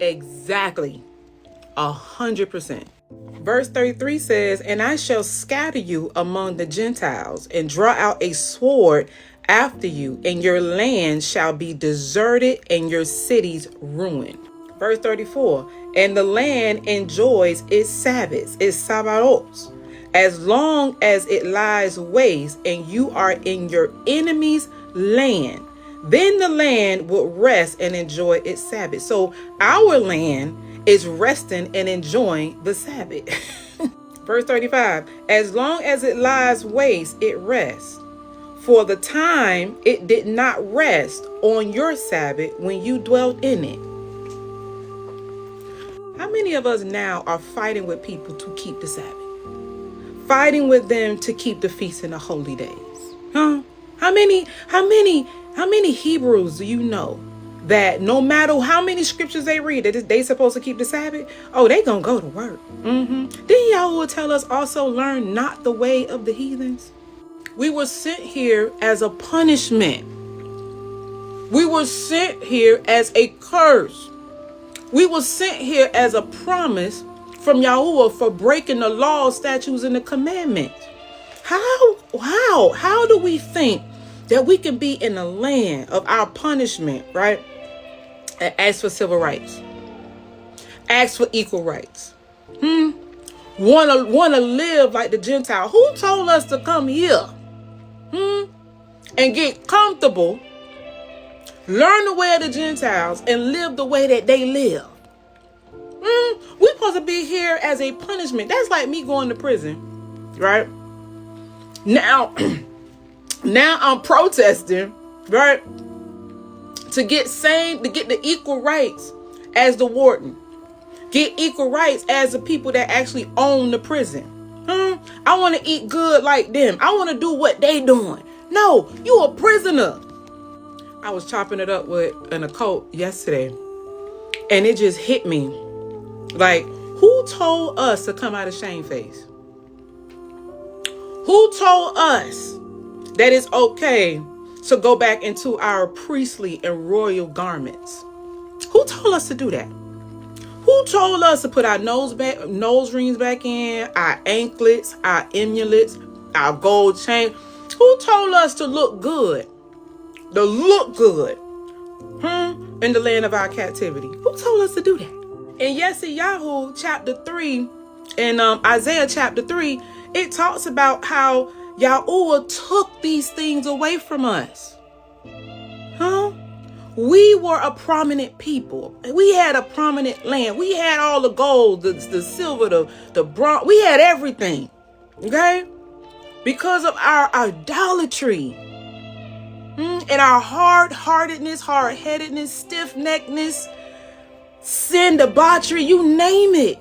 Exactly. 100%. Verse 33 says, and I shall scatter you among the Gentiles and draw out a sword after you, and your land shall be deserted and your cities ruined. Verse 34, and the land enjoys its Sabbaths, its Sabbaths, as long as it lies waste and you are in your enemy's land. Then the land will rest and enjoy its Sabbath. So our land is resting and enjoying the Sabbath. Verse 35, as long as it lies waste, it rests. For the time it did not rest on your Sabbath when you dwelt in it. How many of us now are fighting with people to keep the Sabbath? Fighting with them to keep the feast and the holy days? Huh? How many Hebrews do you know that no matter how many scriptures they read, that they supposed to keep the Sabbath? Oh, they gonna go to work. Then Yahweh tell us also, learn not the way of the heathens. We were sent here as a punishment. We were sent here as a curse. We were sent here as a promise from Yahweh for breaking the laws, statutes, and the commandments. How do we think that we can be in the land of our punishment, right? And ask for civil rights, ask for equal rights, wanna live like the Gentile? Who told us to come here, and get comfortable, learn the way of the Gentiles, and live the way that they live? We're supposed to be here as a punishment. That's like me going to prison, right? Now I'm protesting, right? To get the equal rights as the warden. Get equal rights as the people that actually own the prison. I want to eat good like them. I want to do what they doing. No, you a prisoner. I was chopping it up with an occult yesterday, and it just hit me. Like, who told us to come out of Shameface? Who told us that it's okay to go back into our priestly and royal garments? Who told us to do that? Who told us to put our nose rings back in, our anklets, our amulets, our gold chain? Who told us to look good? To look good, in the land of our captivity? Who told us to do that? In Yeshayahu chapter 3, and Isaiah chapter 3, it talks about how Yahweh took these things away from us. We were a prominent people. We had a prominent land. We had all the gold, the silver, the bronze. We had everything. Okay? Because of our idolatry. And our hard-heartedness, hard-headedness, stiff-neckedness, sin, debauchery, you name it.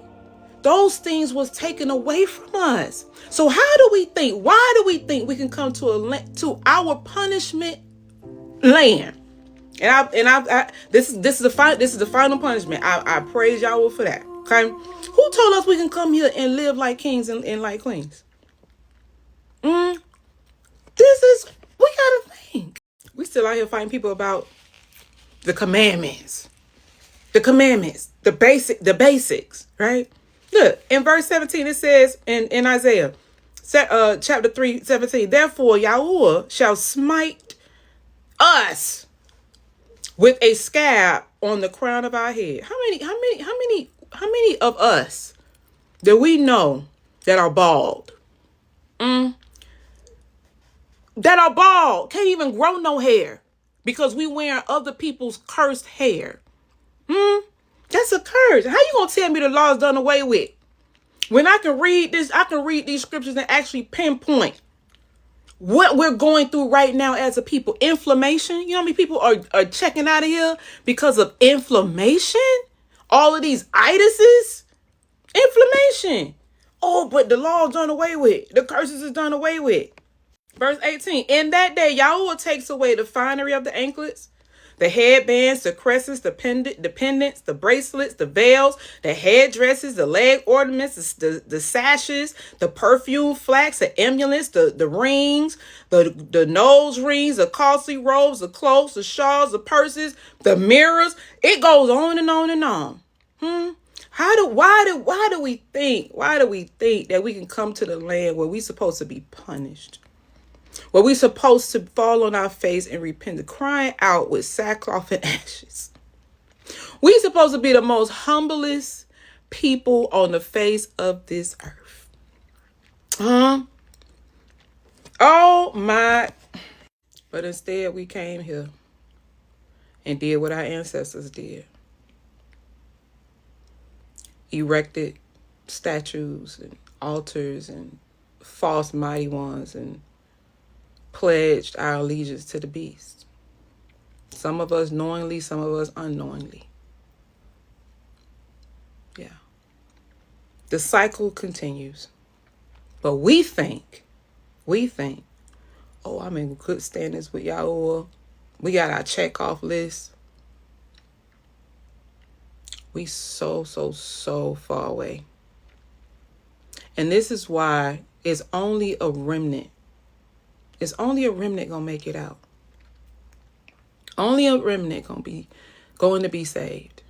Those things was taken away from us. So how do we think? Why do we think we can come to our punishment land? This is the final punishment. I praise Yahweh for that. Okay, who told us we can come here and live like kings and like queens? We gotta think. We still out here fighting people about the commandments, the basics, right? Look, in verse 17, it says in Isaiah, chapter 3:17, therefore Yahweh shall smite us with a scab on the crown of our head. How many of us do we know that are bald? That are bald, can't even grow no hair because we wearing other people's cursed hair. That's a curse. How you gonna tell me the law is done away with? When I can read this, I can read these scriptures and actually pinpoint what we're going through right now as a people. Inflammation. You know how many people are checking out of here because of inflammation? All of these itises. Inflammation. Oh, but the law is done away with. The curses is done away with. Verse 18. In that day, Yahweh takes away the finery of the anklets, the headbands, the crescents, the pendants, the bracelets, the veils, the headdresses, the leg ornaments, the sashes, the perfume flax, the amulets, the rings, the nose rings, the costly robes, the cloaks, the shawls, the purses, the mirrors. It goes on and on and on. Why do we think that we can come to the land where we supposed to be punished? Where we supposed to fall on our face and repent, crying out with sackcloth and ashes. We supposed to be the most humblest people on the face of this earth. Oh my. But instead we came here and did what our ancestors did. Erected statues and altars and false mighty ones and pledged our allegiance to the beast. Some of us knowingly, some of us unknowingly. Yeah. The cycle continues. But we think, oh, I'm in good standings with Yahuwah. We got our check off list. We so far away. And this is why it's only a remnant. It's only a remnant gonna make it out. Only a remnant going to be saved.